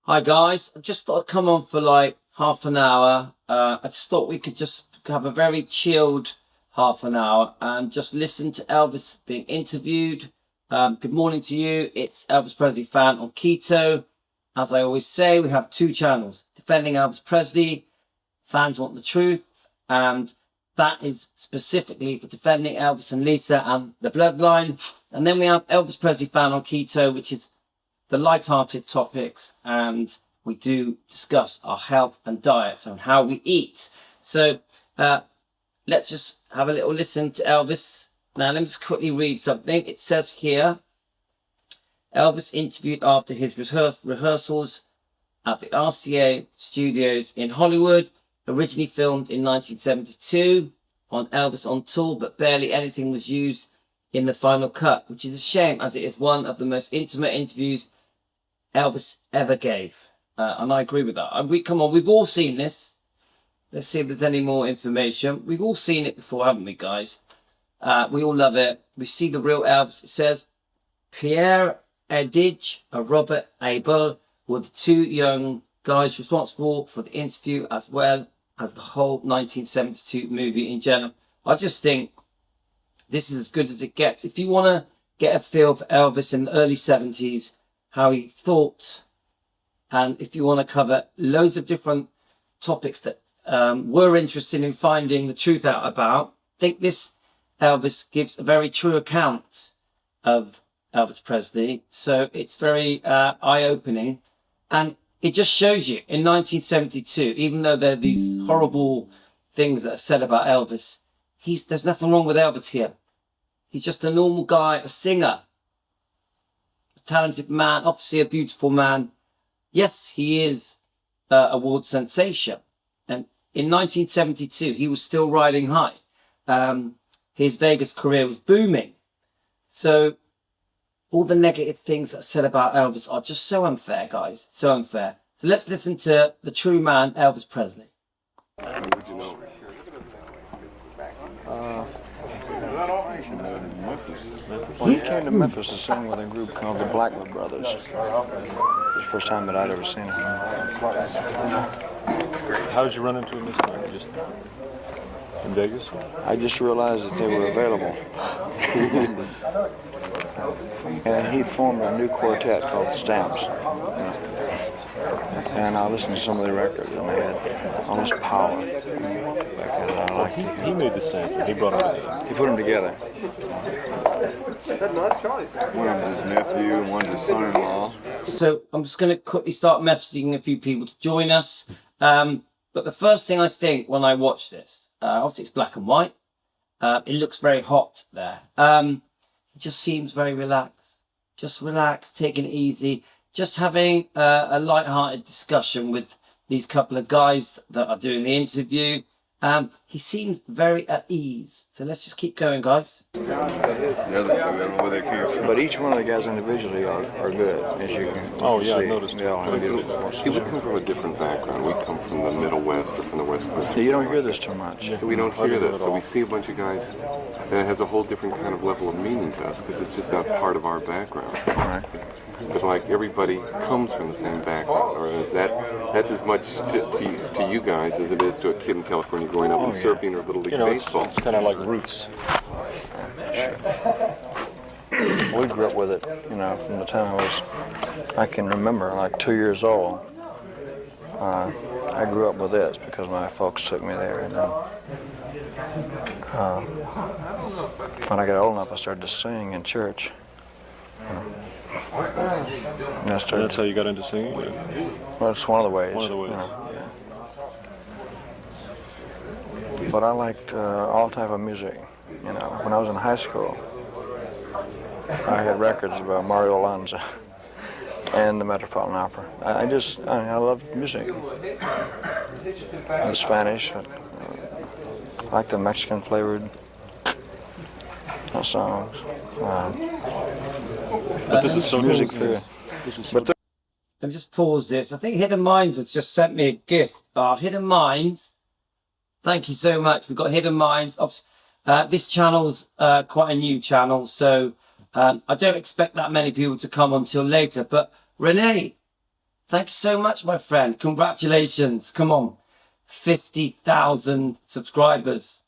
Hi guys, I just thought I'd come on for like half an hour. I just thought we could just have a very chilled half an hour and just listen to Elvis being interviewed. Good morning to you. It's Elvis Presley fan on Keto. As I always say, we have two channels. Defending Elvis Presley, fans want the truth, and that is specifically for defending Elvis and Lisa and the bloodline. And then we have Elvis Presley fan on Keto, which is the light-hearted topics, and we do discuss our health and diet and how we eat. So let's just have a little listen to Elvis. Now let me just quickly read something. It says here, Elvis interviewed after his rehearsals at the RCA studios in Hollywood, originally filmed in 1972 on Elvis on Tour, but barely anything was used in the final cut, which is a shame as it is one of the most intimate interviews Elvis ever gave. And I agree with that. Come on, we've all seen this. Let's see if there's any more information. We've all seen it before, haven't we, guys? We all love it. We see the real Elvis. It says, Pierre Edidge and Robert Abel were the two young guys responsible for the interview as well as the whole 1972 movie in general. I just think this is as good as it gets. If you want to get a feel for Elvis in the early 70s, how he thought, and if you want to cover loads of different topics that we're interested in finding the truth out about, I think this Elvis gives a very true account of Elvis Presley. So it's very eye-opening, and it just shows you in 1972, even though there are these horrible things that are said about Elvis, there's nothing wrong with Elvis here. He's just a normal guy, a singer, talented man, obviously a beautiful man. Yes, he is a world sensation. And in 1972, he was still riding high. His Vegas career was booming. So all the negative things that are said about Elvis are just so unfair, guys. So unfair. So let's listen to the true man, Elvis Presley. Well, he came to Memphis to sing with a group called the Blackwood Brothers. It was the first time that I'd ever seen him. How did you run into him this time? Just in Vegas? I just realized that they were available. And he'd formed a new quartet called the Stamps. And I listened to some of the records, and they had all this power. He made the Stamps. He brought them together. He put them together. One of his nephew and one of his son-in-law. So I'm just going to quickly start messaging a few people to join us. But the first thing I think when I watch this, obviously it's black and white. It looks very hot there. It just seems very relaxed. Just relaxed, taking it easy. Just having a light-hearted discussion with these couple of guys that are doing the interview. He seems very at ease. So let's just keep going, guys. I don't know where they came from. But each one of the guys individually are good, as you can see. I noticed. They all have good. See, we come from a different background. We come from the Middle West or from the West Coast. You don't hear this too much. So we don't hear this. So we see a bunch of guys that has a whole different kind of level of meaning to us because it's just not part of our background. Right. Because like everybody comes from the same background, or is that's as much to you guys as it is to a kid in California growing up in surfing or Little League baseball. It's kind of like roots. We grew up with it, from the time I can remember, like 2 years old. I grew up with this because my folks took me there. And then, when I got old enough, I started to sing in church. And That's how you got into singing? Well, it's one of the ways. One of the ways. Yeah. But I liked all type of music. When I was in high school, I had records about Mario Lanza and the Metropolitan Opera. I loved music. In Spanish, I liked the Mexican flavored songs. But this is so music new. Let me just pause this. I think Hidden Minds has just sent me a gift. Hidden Minds, thank you so much. We've got Hidden Minds. This channel's quite a new channel, so I don't expect that many people to come until later. But Renee, Thank you so much, my friend. Congratulations. Come on. 50,000 subscribers.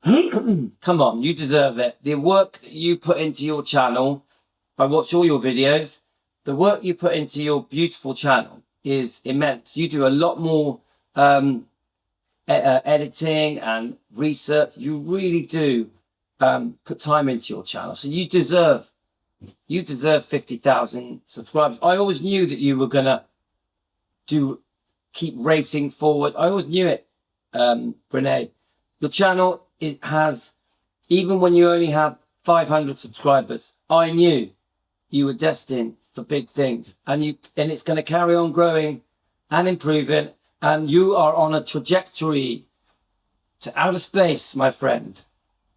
Come on, you deserve it. The work that you put into your channel, I watch all your videos. The work you put into your beautiful channel is immense. You do a lot more editing and research. You really do put time into your channel. So you deserve 50,000 subscribers. I always knew that you were gonna keep racing forward. I always knew it, Renee. Your channel, it has, even when you only have 500 subscribers, I knew you were destined for big things, and it's going to carry on growing and improving, and you are on a trajectory to outer space, my friend.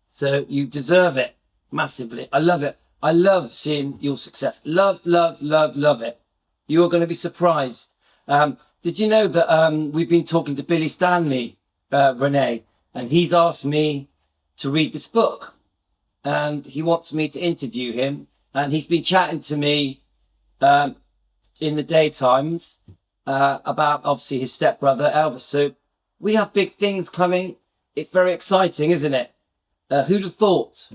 So you deserve it massively. I love it. I love seeing your success. Love, love, love, love it. You are going to be surprised. Did you know that we've been talking to Billy Stanley, Renee, and he's asked me to read this book, and he wants me to interview him, and he's been chatting to me in the daytimes about obviously his stepbrother Elvis. So we have big things coming. It's very exciting, isn't it? Who'd have thought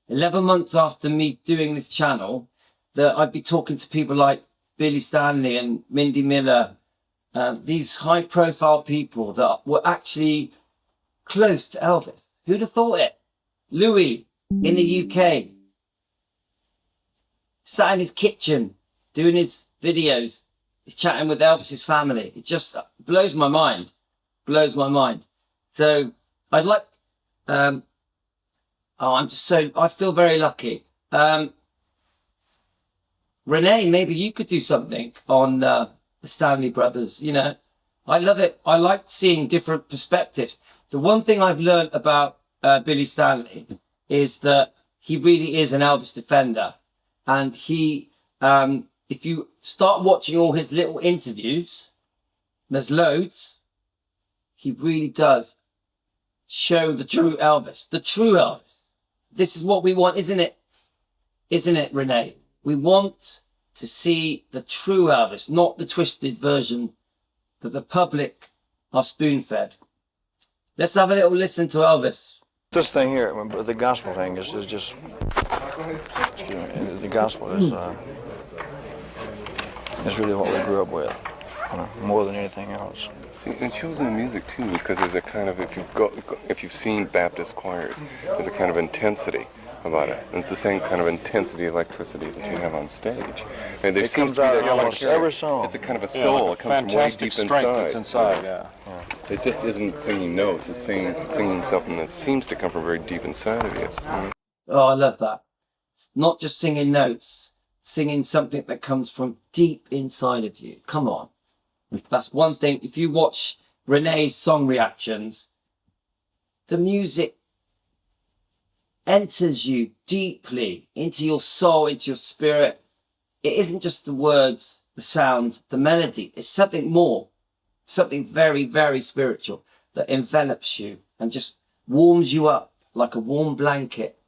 11 months after me doing this channel that I'd be talking to people like Billy Stanley and Mindy Miller, these high profile people that were actually close to Elvis. Who'd have thought it? Louis in the UK, sat in his kitchen doing his videos. He's chatting with Elvis's family. It just blows my mind. Blows my mind. So I'd like, I feel very lucky. Renee, maybe you could do something on the Stanley brothers. You know, I love it. I like seeing different perspectives. The one thing I've learned about Billy Stanley is that he really is an Elvis defender. And he, if you start watching all his little interviews, there's loads, he really does show the true Elvis. The true Elvis. This is what we want, isn't it? Isn't it, Renee? We want to see the true Elvis, not the twisted version that the public are spoon-fed. Let's have a little listen to Elvis. This thing here, the gospel thing is just, excuse me, the gospel is really what we grew up with, more than anything else. It shows in the music too, because there's a kind of, if you've seen Baptist choirs, there's a kind of intensity about it. And it's the same kind of intensity, electricity that you have on stage. And there It seems comes to be out that of almost every song. It's a kind of a soul. Like it comes from way deep strength inside. that's inside, yeah. It just isn't singing notes. It's singing something that seems to come from very deep inside of you. Oh, I love that. It's not just singing notes, singing something that comes from deep inside of you. Come on. That's one thing. If you watch Renee's song reactions, the music enters you deeply into your soul, into your spirit. It isn't just the words, the sounds, the melody. It's something more, something very, very spiritual that envelops you and just warms you up like a warm blanket.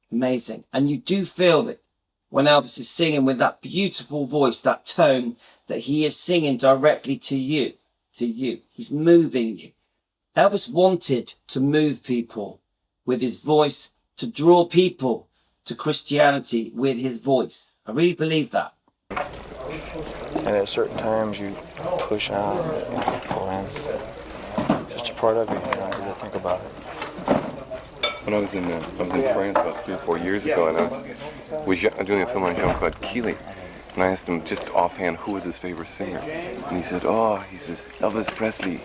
Amazing. And you do feel that when Elvis is singing with that beautiful voice, that tone, that he is singing directly to you, He's moving you. Elvis wanted to move people with his voice, to draw people to Christianity with his voice. I really believe that. And at certain times you push out, pull in. Just a part of you, you don't really think about it. When I was in France about 3 or 4 years ago, and I was doing a film on Jean-Claude Keely, and I asked him just offhand who was his favorite singer, and he said, Elvis Presley.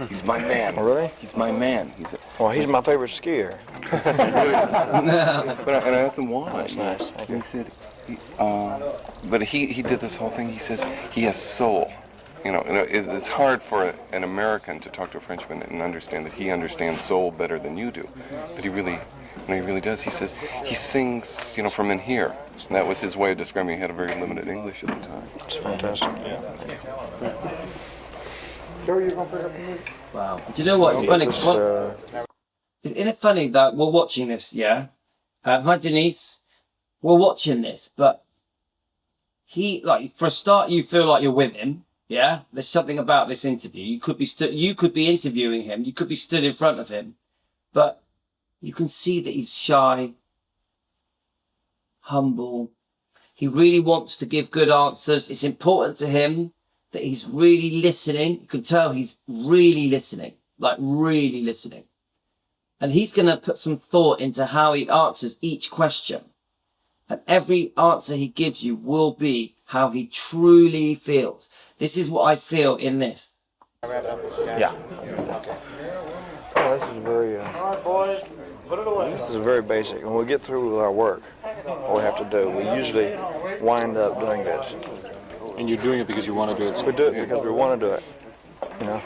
He's my man. Oh, really? He's my man. Well, he's my favorite skier. But I asked him why. That's nice. Thank you. He said, but he did this whole thing. He says he has soul. You know, it's hard for an American to talk to a Frenchman and understand that he understands soul better than you do. But he really does. He says he sings, from in here. And that was his way of describing. He had a very limited English at the time. It's fantastic. Wow. Do you know what? It's funny. Isn't it funny that we're watching this, yeah? Hi, Denise. We're watching this, but like, for a start, you feel like you're with him. Yeah, there's something about this interview. You could be interviewing him. You could be stood in front of him, but you can see that he's shy, humble. He really wants to give good answers. It's important to him that he's really listening. You can tell he's really listening, like really listening. And he's going to put some thought into how he answers each question. And every answer he gives you will be how he truly feels. This is what I feel in this. Yeah. Oh, this is very basic. When we get through with our work, what we have to do, we usually wind up doing this. And you're doing it because you want to do it. We do it because we want to do it. You know.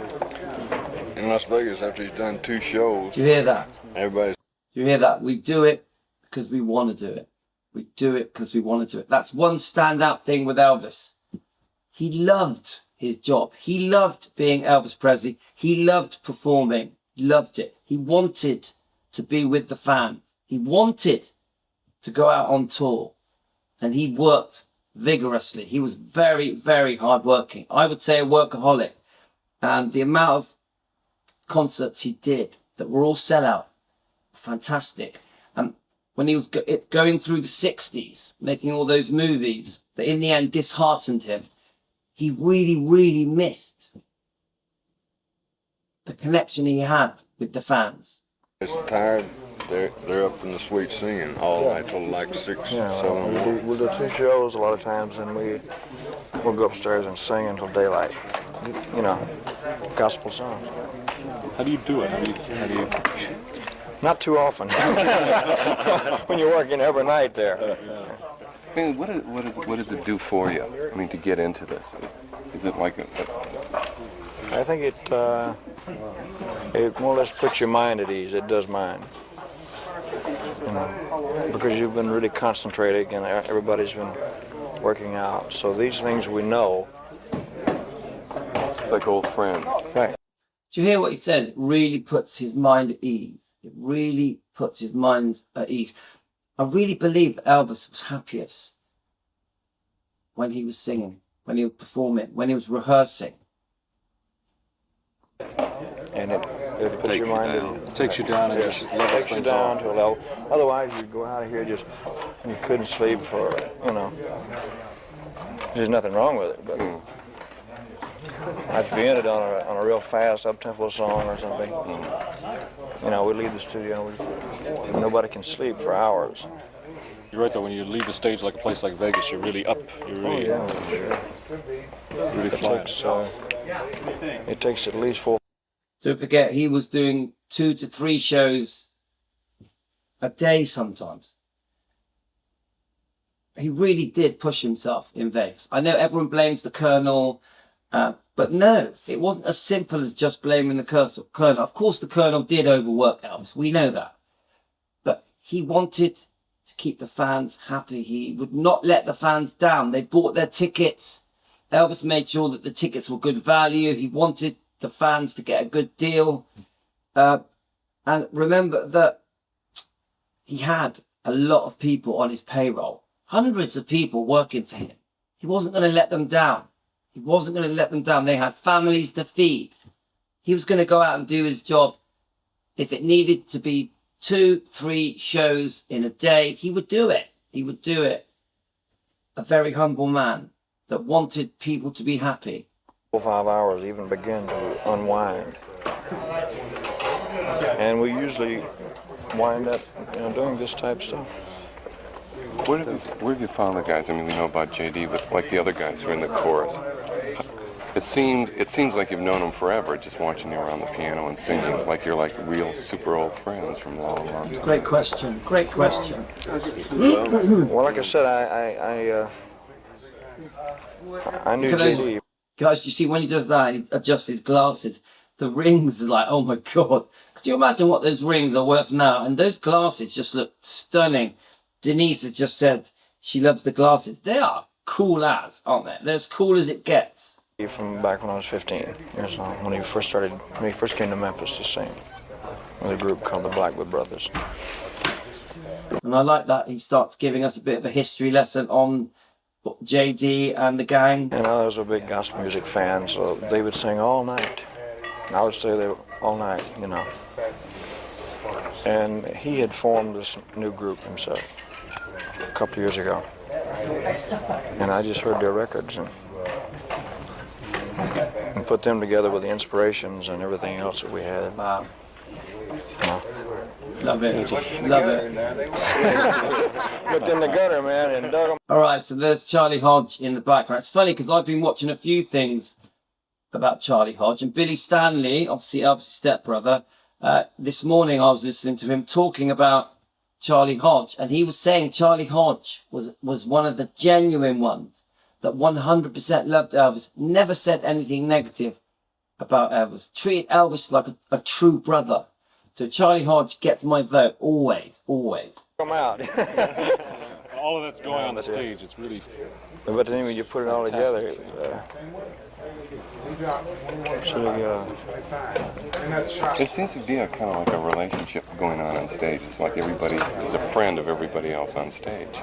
In Las Vegas, after he's done 2 shows, Do you hear that? everybody's Do you hear that? We do it because we want to do it. We do it because we want to do it. That's one standout thing with Elvis. He loved his job. He loved being Elvis Presley. He loved performing. He loved it. He wanted to be with the fans. He wanted to go out on tour. And he worked vigorously. He was very, very hardworking. I would say a workaholic. And the amount of concerts he did that were all sellout, fantastic. When he was going through the 60s, making all those movies that in the end disheartened him, he really, really missed the connection he had with the fans. tired. They're up in the suite singing all night till like 6, Yeah, 7 in the morning. we'll do 2 shows a lot of times, and we'll go upstairs and sing until daylight. You know, gospel songs. How do you do it? How do you? Not too often. When you're working every night there. I mean, what does it do for you? I mean, to get into this, is it like I think it more or less puts your mind at ease. It does mine. You know, because you've been really concentrating and everybody's been working out. So these things we know. it's like old friends? Right. Do you hear what he says? It really puts his mind at ease. It really puts his mind at ease. I really believe that Elvis was happiest when he was singing, when he was performing, when he was rehearsing. And it puts your mind at ease. It takes you down and Yes, just it levels takes you things down off. to a level. Otherwise, you'd go out of here just, and you couldn't sleep for, you know. There's nothing wrong with it, but if you ended on a real fast up-tempo song or something, you know, we leave the studio and nobody can sleep for hours. You're right though. When you leave the stage like a place like Vegas, you're really up. You're really, Sure. really flying. It takes at least 4. Don't forget, he was doing 2 to 3 shows a day sometimes. He really did push himself in Vegas. I know everyone blames the Colonel, but no, it wasn't as simple as just blaming the Colonel. Of course, the Colonel did overwork Elvis. We know that. But he wanted to keep the fans happy. He would not let the fans down. They bought their tickets. Elvis made sure that the tickets were good value. He wanted the fans to get a good deal. And remember that he had a lot of people on his payroll. Hundreds of people working for him. He wasn't going to let them down. He wasn't going to let them down. They had families to feed. He was going to go out and do his job. If it needed to be 2, 3 shows in a day, he would do it. He would do it. A very humble man that wanted people to be happy. 4 or 5 hours even begin to unwind. And we usually wind up, you know, doing this type of stuff. Where have you found the guys? I mean, we know about JD, but like the other guys who are in the chorus. It seems like you've known them forever, just watching you around the piano and singing, like you're like real super old friends from a long, long time. Great question. Great question. Well, like I said, I knew Look at those- JD. Guys, you see when he does that and he adjusts his glasses, the rings are like, oh my God. Could you imagine what those rings are worth now? And those glasses just look stunning. Denise had just said she loves the glasses. They are cool as, aren't they? They're as cool as it gets. From back when I was 15 years old, when he first came to Memphis to sing with a group called the Blackwood Brothers. And I like that he starts giving us a bit of a history lesson on JD and the gang? And I was a big gospel music fan, so they would sing all night. And I would stay there all night, you know. And he had formed this new group himself a couple of years ago. And I just heard their records and put them together with the inspirations and everything else that we had. Wow. You know. Love it. Love it. Looked in the gutter, man, and dug them. All right, so there's Charlie Hodge in the background. It's funny because I've been watching a few things about Charlie Hodge, and Billy Stanley, obviously Elvis' stepbrother, this morning I was listening to him talking about Charlie Hodge, and he was saying Charlie Hodge was one of the genuine ones that 100% loved Elvis, never said anything negative about Elvis, treated Elvis like a true brother. So Charlie Hodge gets my vote, always, always. Come out. All of that's going on the stage. It's really. But then when you put it all together, It seems to be a kind of like a relationship going on stage. It's like everybody is a friend of everybody else on stage.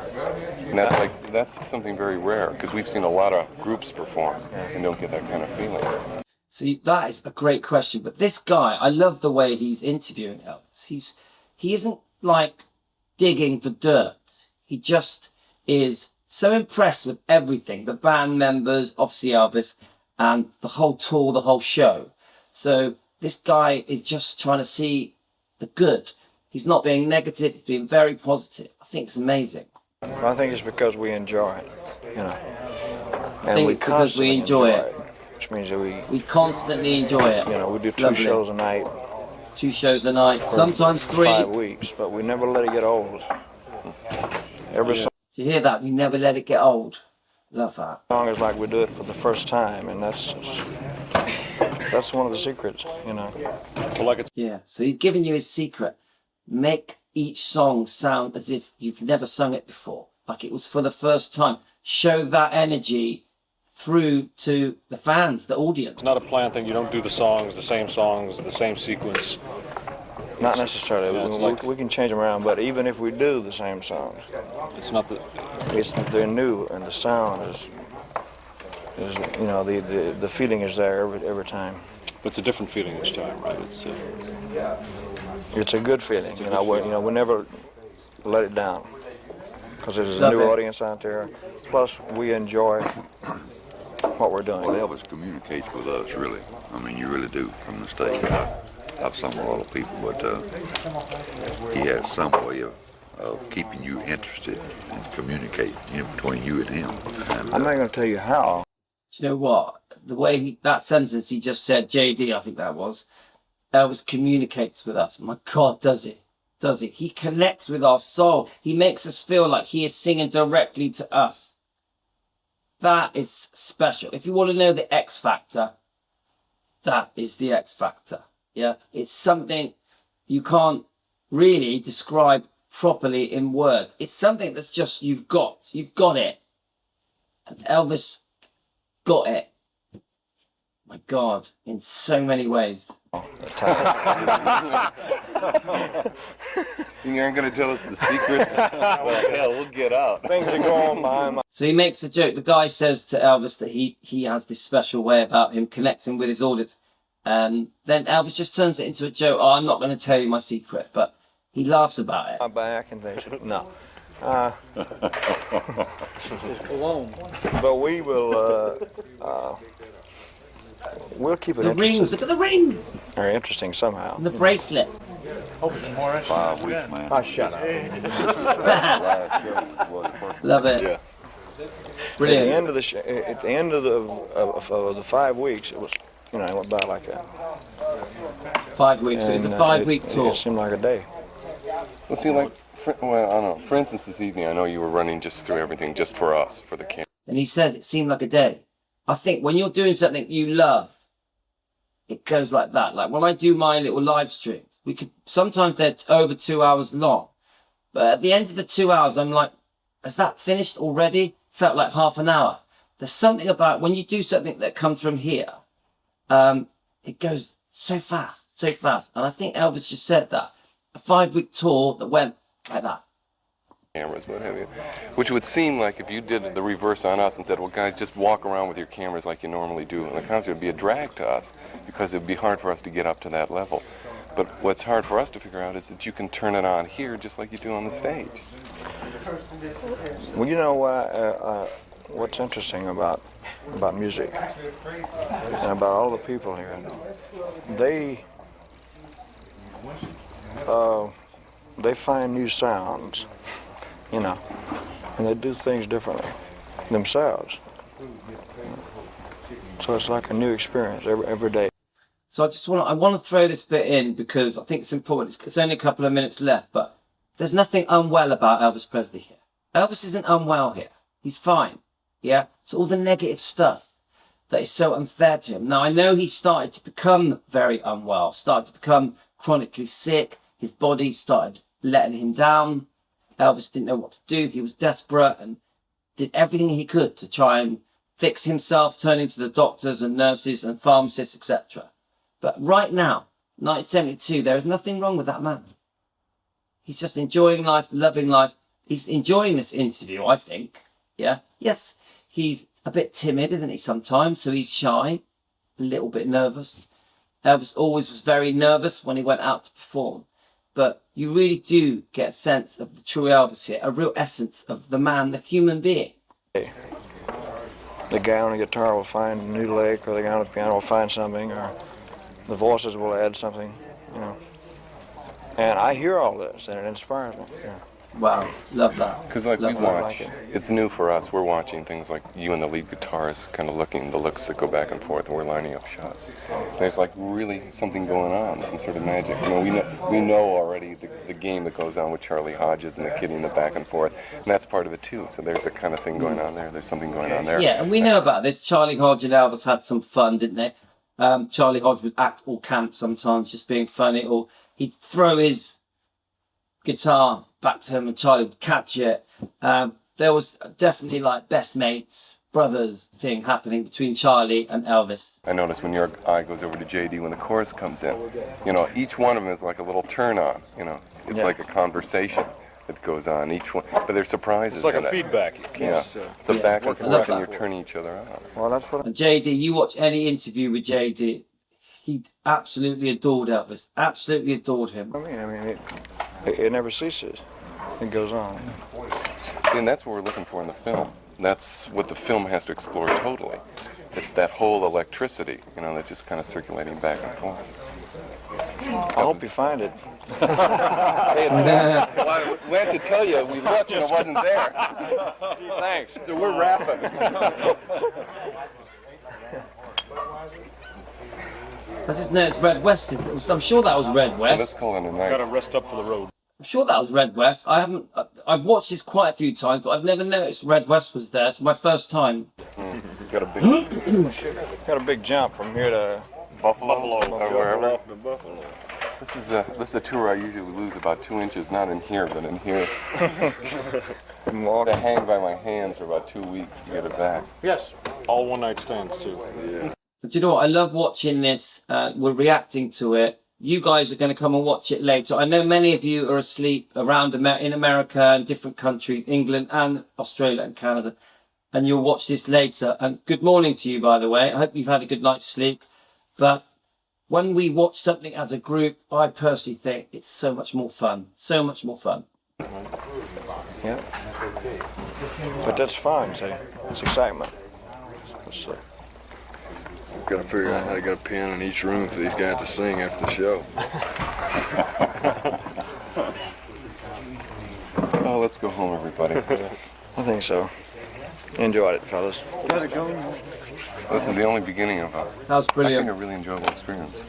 And that's something very rare, because we've seen a lot of groups perform and don't get that kind of feeling. See, that is a great question. But this guy, I love the way he's interviewing Elvis. He isn't like digging for dirt. He just is so impressed with everything. The band members, obviously Elvis, and the whole tour, the whole show. So this guy is just trying to see the good. He's not being negative. He's being very positive. I think it's amazing. Well, I think it's because we enjoy it, you know. And I think it's because we enjoy it. Which means that we constantly enjoy it. You know, we do two Lovely. shows a night. 2 shows a night, sometimes 3. 5 weeks, but we never let it get old. Every Do you hear that? We never let it get old. Love that. song is like we do it for the first time, and that's one of the secrets, you know. Well, like it's. Yeah, so he's giving you his secret. Make each song sound as if you've never sung it before, like it was for the first time. Show that energy through to the fans, the audience. It's not a planned thing. You don't do the same songs, the same sequence. Not necessarily. Yeah, we can change them around, but even if we do the same songs, It's not the. they're new, and the sound is you know, the feeling is there every time. It's a different feeling each time, right? It's a good feeling. a You good know, feeling. we never let it down, because there's a Love new it. audience out there. Plus, we enjoy what we're doing. Well, Elvis communicates with us, really. I mean, you really do from the stage. I've sung with a lot of people, but he has some way of keeping you interested and communicating between you and him. And, I'm not going to tell you how. Do you know what? The way that sentence he just said, JD, I think that was, Elvis communicates with us. My God, does he? Does he? He connects with our soul. He makes us feel like he is singing directly to us. That is special. If you want to know the X Factor, that is the X Factor. Yeah, it's something you can't really describe properly in words. It's something that's just, you've got it. And Elvis got it. My God, in so many ways. You aren't going to tell us the secrets? Well, hell, we'll get out. Things are going behind my. So he makes a joke. The guy says to Elvis that he has this special way about him connecting with his audience. And then Elvis just turns it into a joke. Oh, I'm not going to tell you my secret, but he laughs about it. My back and things. No. But we will. We'll keep it The interesting. rings, look at the rings! Or interesting somehow. And the bracelet. 5 weeks, man. Oh, shut up. Last show was first. Love it. Yeah. Brilliant. At the end of the 5 weeks, it was, you know, it went by like that. 5 weeks. So it was a And, 5-week tour. It seemed like a day. Well, see, like, well, I don't know. For instance, this evening, I know you were running just through everything just for us, for the camp. And he says it seemed like a day. I think when you're doing something you love, it goes like that. Like when I do my little live streams, sometimes they're over 2 hours long. But at the end of the 2 hours, I'm like, has that finished already? Felt like half an hour. There's something about when you do something that comes from here, it goes so fast, so fast. And I think Elvis just said that. A 5-week tour that went like that. cameras, what have you. Which would seem like if you did the reverse on us and said, well, guys, just walk around with your cameras like you normally do in the concert, it would be a drag to us because it would be hard for us to get up to that level. But what's hard for us to figure out is that you can turn it on here just like you do on the stage. Well, you know what's interesting about music and about all the people here, they find new sounds, you know, and they do things differently themselves. So it's like a new experience every day. So I want to throw this bit in because I think it's important. It's only a couple of minutes left, but there's nothing unwell about Elvis Presley here. Elvis isn't unwell here. He's fine. Yeah. So all the negative stuff that is so unfair to him. Now I know he started to become very unwell, started to become chronically sick. His body started letting him down. Elvis didn't know what to do. He was desperate and did everything he could to try and fix himself, turning to the doctors and nurses and pharmacists, etc. But right now, 1972, there is nothing wrong with that man. He's just enjoying life, loving life. He's enjoying this interview, I think. Yeah. Yes, he's a bit timid, isn't he, sometimes? So he's shy, a little bit nervous. Elvis always was very nervous when he went out to perform. But you really do get a sense of the true Elvis here, a real essence of the man, the human being. The guy on the guitar will find a new lick, or the guy on the piano will find something, or the voices will add something, you know. And I hear all this, and it inspires me. Yeah. Wow, love that. Because like we Love watch, it. it's new for us. We're watching things like you and the lead guitarist kind of looking, the looks that go back and forth, and we're lining up shots. There's like really something going on, some sort of magic. You know, we know already the game that goes on with Charlie Hodges and the kidding the back and forth, and that's part of it too. So there's a kind of thing going on there. There's something going on there. Yeah, and we know about this. Charlie Hodge and Elvis had some fun, didn't they? Charlie Hodge would act all camp sometimes, just being funny, or he'd throw his guitar back to him and Charlie would catch it. There was definitely like best mates, brothers thing happening between Charlie and Elvis. I notice when your eye goes over to JD when the chorus comes in, you know, each one of them is like a little turn on, you know. It's like a conversation that goes on, each one, but there's surprises. It's like in a it. feedback. Yeah, it's a back and I love forth, and that. you're turning each other on. Well, that's what And JD, you watch any interview with JD, he absolutely adored Elvis, absolutely adored him. I mean, it never ceases. It goes on. And that's what we're looking for in the film. That's what the film has to explore totally. It's that whole electricity, you know, that's just kind of circulating back and forth. I hope you find it. Hey, well, we had to tell you, we looked and it wasn't there. Thanks. So we're wrapping. I just know it's Red West. I'm sure that was Red Let's West. call it a Got to night. rest up for the road. I'm sure that was Red West. I've watched this quite a few times, but I've never noticed Red West was there. It's my first time. Got a Got a big jump from here to Buffalo or wherever. Off to Buffalo. This is a tour I usually lose about 2 inches, not in here, but in here. Milwaukee. I hang by my hands for about 2 weeks to get it back. Yes. All one-night stands, too. But do you know what? I love watching this. We're reacting to it. You guys are going to come and watch it later. I know many of you are asleep around in America and different countries, England and Australia and Canada. And you'll watch this later. And good morning to you, by the way. I hope you've had a good night's sleep. But when we watch something as a group, I personally think it's so much more fun. So much more fun. Yeah. But that's fun, see. It's excitement. It's, Got to figure out how to get a piano in each room for these guys to sing after the show. Oh, let's go home, everybody. I think so. Enjoyed it, fellas. This is the only beginning of That was I think a brilliant. really enjoyable experience.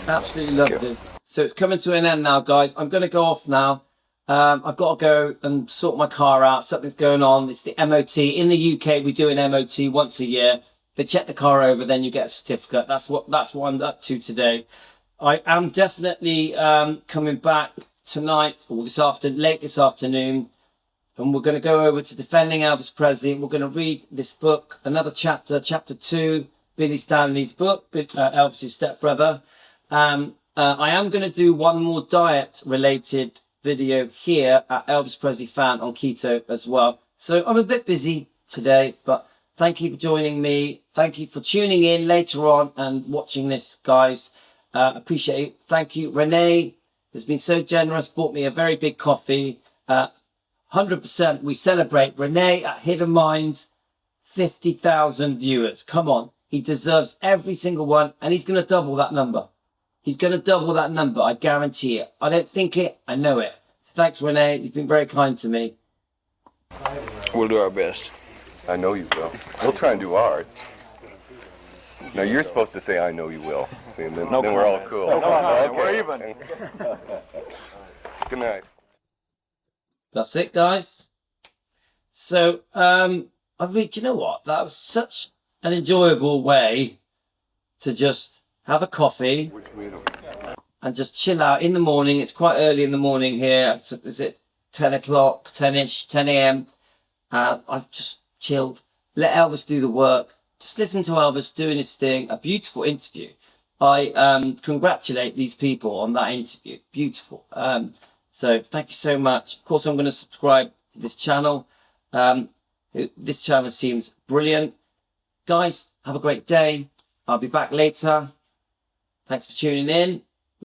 Absolutely love this. So it's coming to an end now, guys. I'm going to go off now. I've got to go and sort my car out. Something's going on. It's the MOT. In the UK, we do an MOT once a year. They check the car over, then you get a certificate. That's what I'm up to today. I am definitely coming back tonight or late this afternoon, and we're going to go over to Defending Elvis Presley. We're going to read this book, another chapter 2, Billy Stanley's book, Elvis's stepbrother. I am going to do one more diet-related video here at Elvis Presley Fan on Keto as well. So I'm a bit busy today, but thank you for joining me. Thank you for tuning in later on and watching this, guys. Appreciate it. Thank you. Renee has been so generous, bought me a very big coffee. 100% we celebrate Renee at Hidden Minds, 50,000 viewers. Come on. He deserves every single one, and he's going to double that number. He's going to double that number. I guarantee it. I don't think it. I know it. So thanks, Renee. You've been very kind to me. We'll do our best. I know you will. We'll try and do ours. Now you're supposed to say, I know you will. See, and then we're all cool. No comment. Okay. We're even. Good night. That's it, guys. So, do you know what? That was such an enjoyable way to just have a coffee and just chill out in the morning. It's quite early in the morning here. Is it 10 o'clock, 10-ish, 10 a.m.? I've just chilled. Let Elvis do the work. Just listen to Elvis doing his thing. A beautiful interview. I congratulate these people on that interview. Beautiful. So thank you so much. Of course, I'm going to subscribe to this channel. This channel seems brilliant. Guys, have a great day. I'll be back later. Thanks for tuning in.